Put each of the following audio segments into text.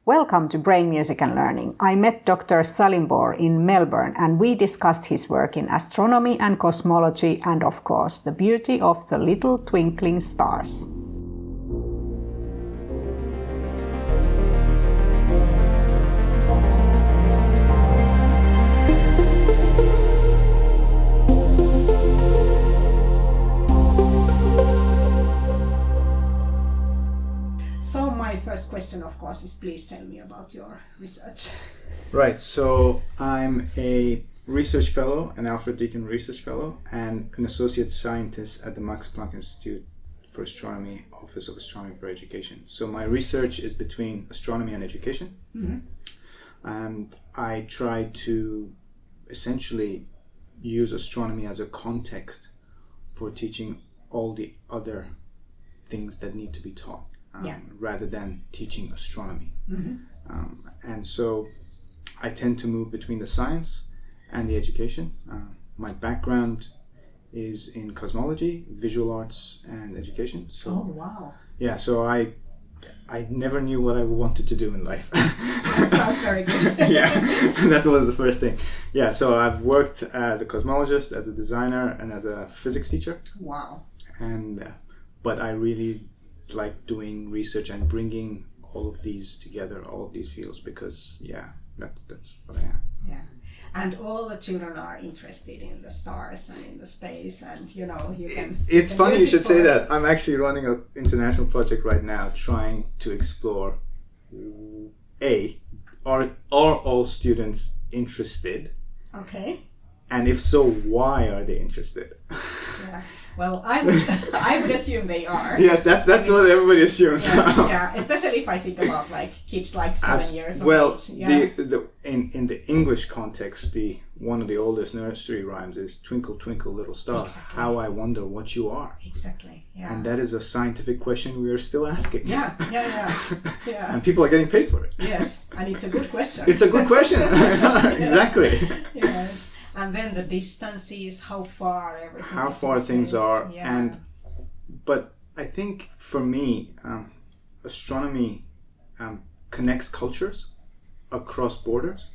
Welcome to Brain, Music and Learning. I met Dr. Salimpour in Melbourne and we discussed his work in astronomy and cosmology and, of course, the beauty of the little twinkling stars. So my first question, of course, is please tell me about your research. Right, so I'm a research fellow, an Alfred Deakin research fellow, and an associate scientist at the Max Planck Institute for Astronomy, Office of Astronomy for Education. So my research is between astronomy and education. Mm-hmm. And I try to essentially use astronomy as a context for teaching all the other things that need to be taught. Rather than teaching astronomy. Mm-hmm. And so I tend to move between the science and the education. My background is in cosmology, visual arts, and education. So, oh, wow. Yeah, so I never knew what I wanted to do in life. That sounds very good. Yeah, that was the first thing. Yeah, so I've worked as a cosmologist, as a designer, and as a physics teacher. Wow. And but I really like doing research and bringing all of these together, all of these fields, because that's what I am. Yeah, and all the children are interested in the stars and in the space, and you can. It's funny you should say that. I'm actually running an international project right now, trying to explore: are all students interested? Okay. And if so, why are they interested? Yeah. Well, I would assume they are. Yes, that's what everybody assumes. Yeah, especially if I think about like kids like 7 years of age. Yeah. In the English context, one of the oldest nursery rhymes is "Twinkle, twinkle, little star, exactly. How I wonder what you are." Exactly. Yeah. And that is a scientific question we are still asking. Yeah. And people are getting paid for it. Yes, and it's a good question. It's a good question. Exactly. Yes. And then the distances, how far everything how is. Far things are. Yeah. But I think for me, astronomy connects cultures across borders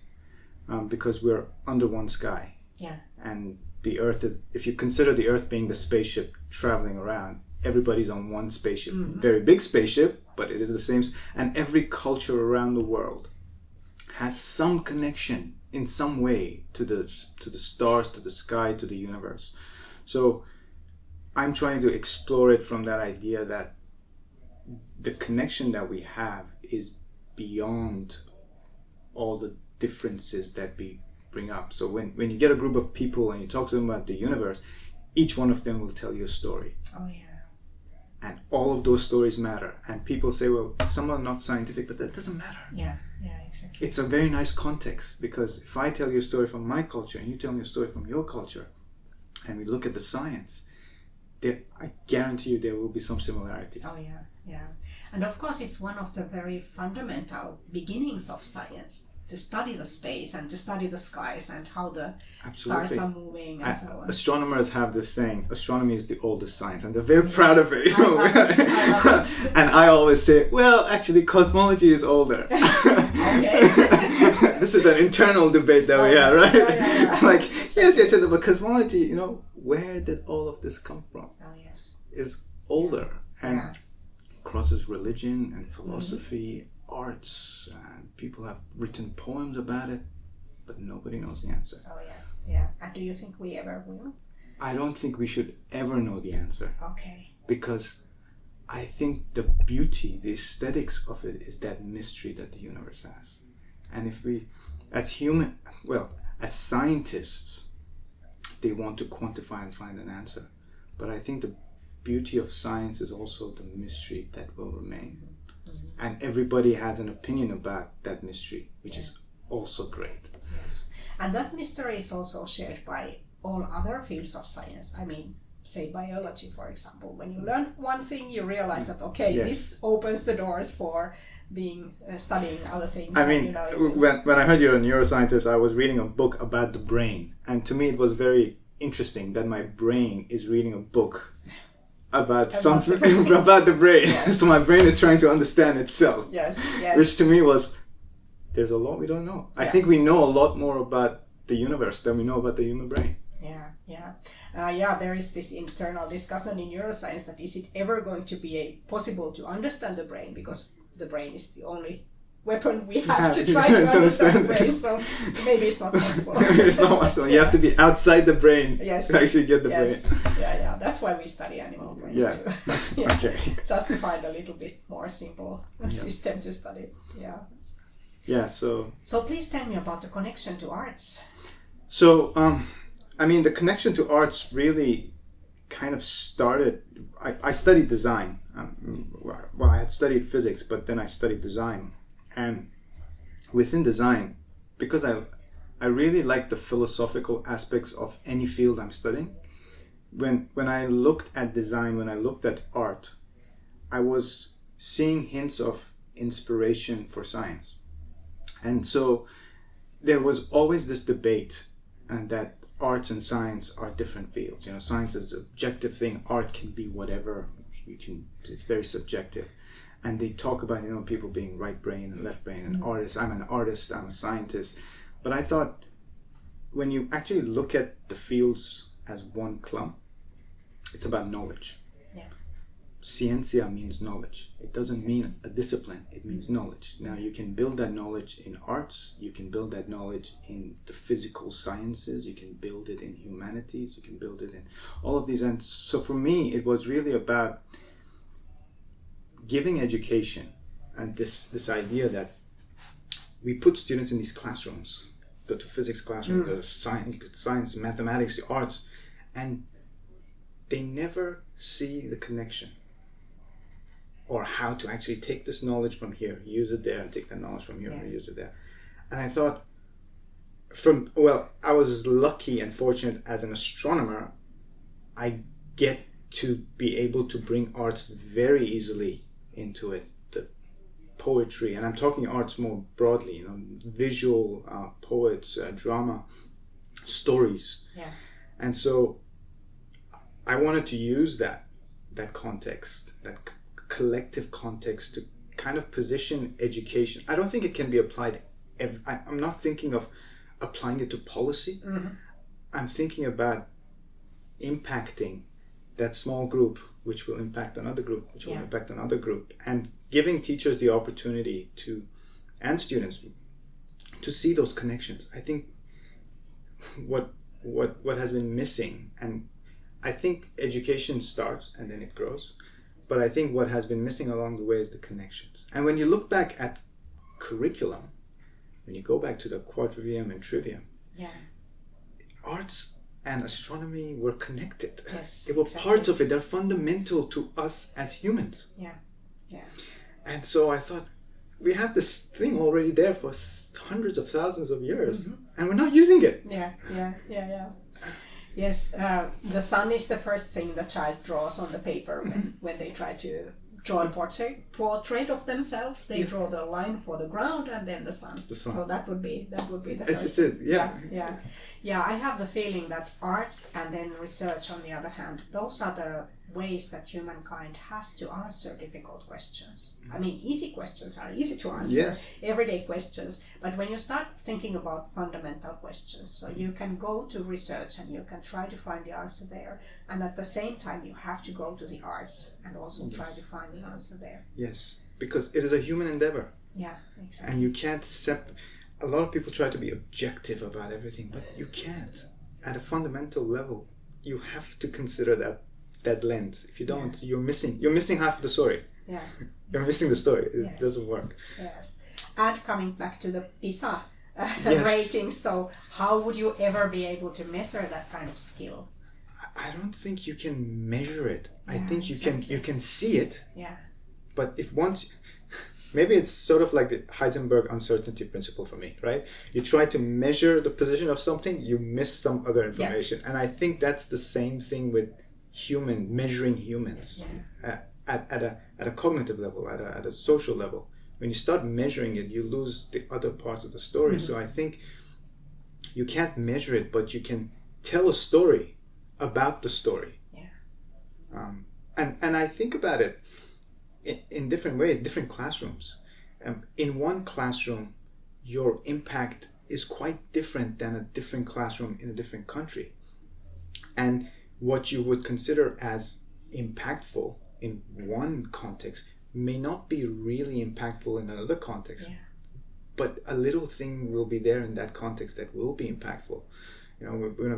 because we're under one sky. Yeah. And the Earth is, if you consider the Earth being the spaceship traveling around, everybody's on one spaceship. Mm-hmm. Very big spaceship, but it is the same. And every culture around the world has some connection in some way to the stars, to the sky, to the universe. So I'm trying to explore it from that idea that the connection that we have is beyond all the differences that we bring up. So when you get a group of people and you talk to them about the universe, each one of them will tell you a story. Oh yeah. And all of those stories matter. And people say, well, some are not scientific, but that doesn't matter. Yeah, exactly. It's a very nice context, because if I tell you a story from my culture and you tell me a story from your culture, and we look at the science, I guarantee you there will be some similarities. Oh yeah. And of course it's one of the very fundamental beginnings of science, to study the space and to study the skies and how the stars are moving and so on. Astronomers have this saying, astronomy is the oldest science, and they're very proud of it. I love it. And I always say, well, actually cosmology is older. Okay. This is an internal debate that we have, right? Yeah. Like, yes, but cosmology, where did all of this come from? Oh yes. Is older and crosses religion and philosophy, arts, and people have written poems about it, but nobody knows the answer. Oh yeah. And do you think we ever will? I don't think we should ever know the answer. Okay. Because I think the beauty, the aesthetics of it is that mystery that the universe has. And if we, as scientists, they want to quantify and find an answer. But I think the beauty of science is also the mystery that will remain. Mm-hmm. And everybody has an opinion about that mystery, which is also great. Yes. And that mystery is also shared by all other fields of science. I mean, say biology, for example. When you learn one thing, you realize that, this opens the doors for studying other things. I mean, when I heard you're a neuroscientist, I was reading a book about the brain. And to me, it was very interesting that my brain is reading a book about something about the brain. Yes. So my brain is trying to understand itself. Yes. Which to me was there's a lot we don't know. I Yeah. think we know a lot more about the universe than we know about the human brain. Yeah. There is this internal discussion in neuroscience that is it ever going to be possible to understand the brain, because the brain is the only weapon we have to try to understand the brain. So maybe it's not possible. It's not possible. You have to be outside the brain Yes. to actually get the Yes. brain. Yeah. That's why we study animal brains Yeah. too. Yeah. Okay. Just to find a little bit more simple system to study. Yeah. Yeah. So Please tell me about the connection to arts. So, I mean, the connection to arts really kind of started. I studied design. Well, I had studied physics, but then I studied design. And within design, because I really like the philosophical aspects of any field I'm studying, when I looked at design, when I looked at art, I was seeing hints of inspiration for science. And so there was always this debate that arts and science are different fields. You know, science is an objective thing. Art can be whatever. It's very subjective. And they talk about, people being right brain and left brain and artists. I'm an artist, I'm a scientist. But I thought when you actually look at the fields as one clump, it's about knowledge. Yeah. Ciencia means knowledge. It doesn't mean a discipline, it means knowledge. Now you can build that knowledge in arts, you can build that knowledge in the physical sciences, you can build it in humanities, you can build it in all of these. And so for me, it was really about giving education and this idea that we put students in these classrooms, go to physics classroom, go to science, mathematics, the arts, and they never see the connection or how to actually take this knowledge from here, use it there, and take that knowledge from here and use it there. And I thought, I was lucky and fortunate as an astronomer, I get to be able to bring arts very easily into it, the poetry, and I'm talking arts more broadly, visual, poets, drama, stories. Yeah. And so I wanted to use that context, that collective context, to kind of position education. I don't think it can be applied. I'm not thinking of applying it to policy. Mm-hmm. I'm thinking about impacting that small group, which will impact another group, which will impact another group, and giving teachers the opportunity and students to see those connections. I think what has been missing, and I think education starts and then it grows, but I think what has been missing along the way is the connections. And when you look back at curriculum, when you go back to the quadrivium and trivium, arts and astronomy were connected. Yes, they were part of it. They're fundamental to us as humans. Yeah. And so I thought, we have this thing already there for hundreds of thousands of years, and we're not using it. Yeah. Yes, the sun is the first thing the child draws on the paper when they try to draw a portrait of themselves. They draw the line for the ground and then the sun. So that would be the first. Yeah. I have the feeling that arts and then research, on the other hand, those are the ways that humankind has to answer difficult questions. I mean, easy questions are easy to answer, everyday questions, but when you start thinking about fundamental questions, so you can go to research and you can try to find the answer there, and at the same time you have to go to the arts and also try to find the answer there. Yes, because it is a human endeavor. Yeah, exactly. And you can't a lot of people try to be objective about everything, but you can't. At a fundamental level, you have to consider that lens. If you don't, you're missing half of the story. Yeah. You're missing the story. It doesn't work. Yes. And coming back to the PISA ratings, so how would you ever be able to measure that kind of skill? I don't think you can measure it. I think you can see it. Yeah. But maybe it's sort of like the Heisenberg uncertainty principle for me, right? You try to measure the position of something, you miss some other information. And I think that's the same thing with measuring humans at a cognitive level, at a social level. When you start measuring it, you lose the other parts of the story. So I think you can't measure it, but you can tell a story about the story. And I think about it in different ways, different classrooms. In one classroom, your impact is quite different than a different classroom in a different country. And what you would consider as impactful in one context may not be really impactful in another context. Yeah. But a little thing will be there in that context that will be impactful. You know,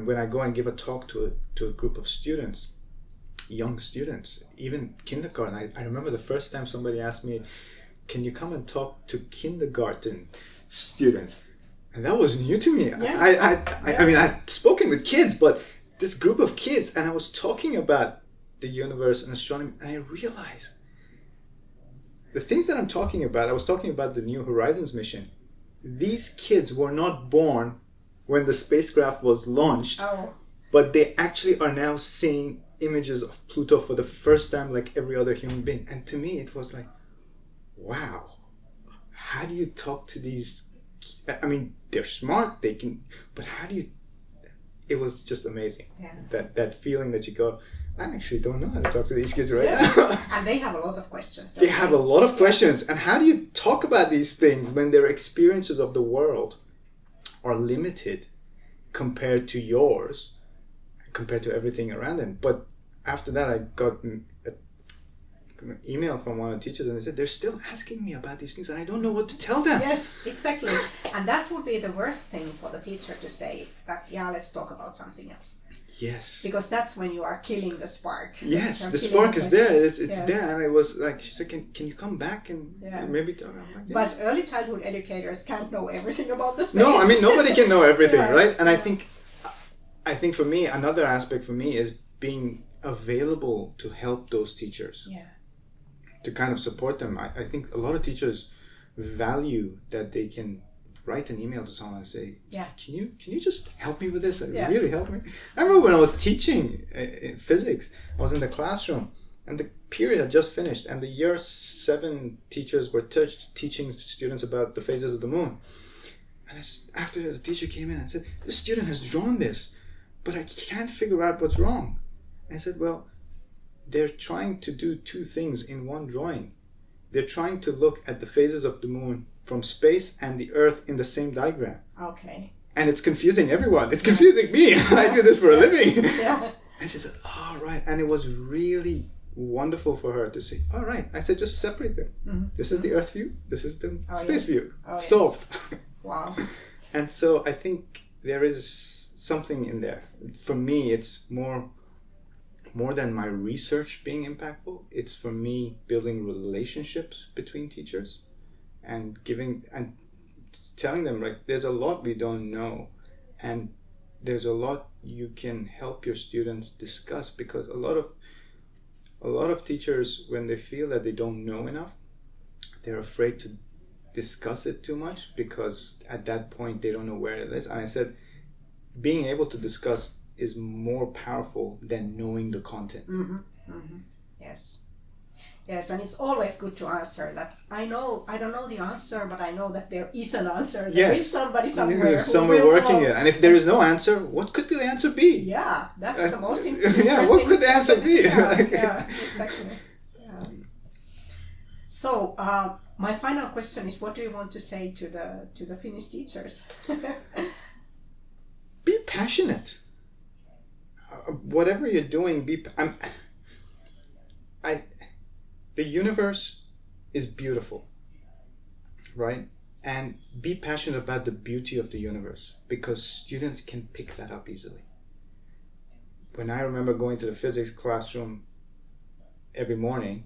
when I go and give a talk to a group of students, young students, even kindergarten, I remember the first time somebody asked me, can you come and talk to kindergarten students? And that was new to me. Yeah. I mean, I'd spoken with kids, but this group of kids, and I was talking about the universe and astronomy, and I realized the things that I'm talking about, I was talking about the New Horizons mission. These kids were not born when the spacecraft was launched, but they actually are now seeing images of Pluto for the first time like every other human being. And to me, it was like, wow, how do you talk to these? I mean, they're smart, they can, but how do you? It was just amazing. Yeah. That feeling that you go, I actually don't know how to talk to these kids right now. And they have a lot of questions. They have a lot of questions. And how do you talk about these things when their experiences of the world are limited compared to yours, compared to everything around them? But after that, I got an email from one of the teachers, and they said, they're still asking me about these things, and I don't know what to tell them. Yes, exactly. And that would be the worst thing for the teacher to say, that, yeah, let's talk about something else. Yes. Because that's when you are killing the spark. Yes, the spark is there. It's yes. there. And I was like, she said, can you come back and maybe talk? I'm like, yeah. But early childhood educators can't know everything about the space. No, I mean, nobody can know everything, Yeah. right? And I think for me, another aspect for me is being available to help those teachers. Yeah. To kind of support them. I think a lot of teachers value that they can write an email to someone and say, can you just help me with this? Really help me? I remember when I was teaching in physics, I was in the classroom and the period had just finished, and the year 7 teachers were teaching students about the phases of the moon. And after the teacher came in and said, this student has drawn this, but I can't figure out what's wrong. And I said, well, they're trying to do 2 things in one drawing. They're trying to look at the phases of the moon from space and the Earth in the same diagram. Okay. And it's confusing everyone. It's confusing me. I do this for a living. Yeah. And she said, oh, right. And it was really wonderful for her to say, all right. I said, just separate them. Mm-hmm. This is the Earth view. This is the space view. Solved. Yes. Wow. And so I think there is something in there. For me, it's more than my research being impactful. It's for me building relationships between teachers and giving and telling them, like, there's a lot we don't know, and there's a lot you can help your students discuss, because a lot of teachers, when they feel that they don't know enough, they're afraid to discuss it too much, because at that point they don't know where it is. And I said, being able to discuss is more powerful than knowing the content. Mm-hmm. Mm-hmm. Yes, and it's always good to answer that. I don't know the answer, but I know that there is an answer. There is somebody somewhere somewhere working it. And if there is no answer, what could the answer be? Yeah, that's the most interesting. Yeah, what could the answer be? Yeah, exactly. Yeah. So, my final question is: what do you want to say to the Finnish teachers? Be passionate. Whatever you're doing, the universe is beautiful, right? And be passionate about the beauty of the universe, because students can pick that up easily. When I remember going to the physics classroom every morning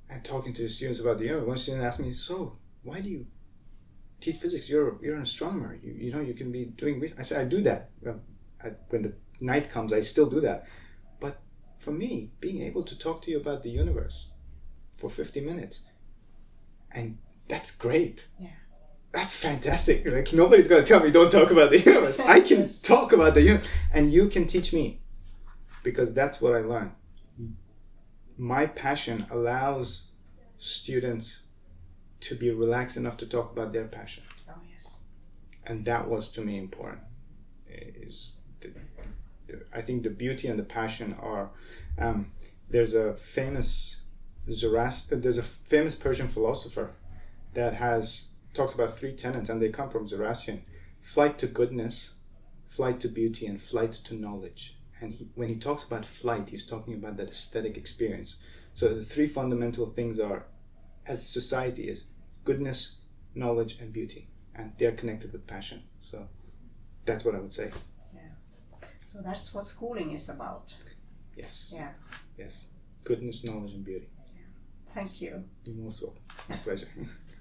and talking to the students about the universe, one student asked me, so why do you teach physics? You're an astronomer. You know, you can be doing research. I said, I do that. Well, when the night comes, I still do that. But for me, being able to talk to you about the universe for 50 minutes, and that's great. Yeah. That's fantastic. Like, nobody's going to tell me don't talk about the universe. I can talk about the universe, and you can teach me, because that's what I learned. My passion allows students to be relaxed enough to talk about their passion. Oh, yes. And that was, to me, important. I think the beauty and the passion are. There's a famous Persian philosopher that has talks about 3 tenets, and they come from Zoroastrian: flight to goodness, flight to beauty, and flight to knowledge. And when he talks about flight, he's talking about that aesthetic experience. So the 3 fundamental things are, as society, is goodness, knowledge, and beauty, and they're connected with passion. So that's what I would say. Yeah. So that's what schooling is about. Yes. Yeah. Yes. Goodness, knowledge, and beauty. Yeah. Thank you. You're most welcome. My pleasure.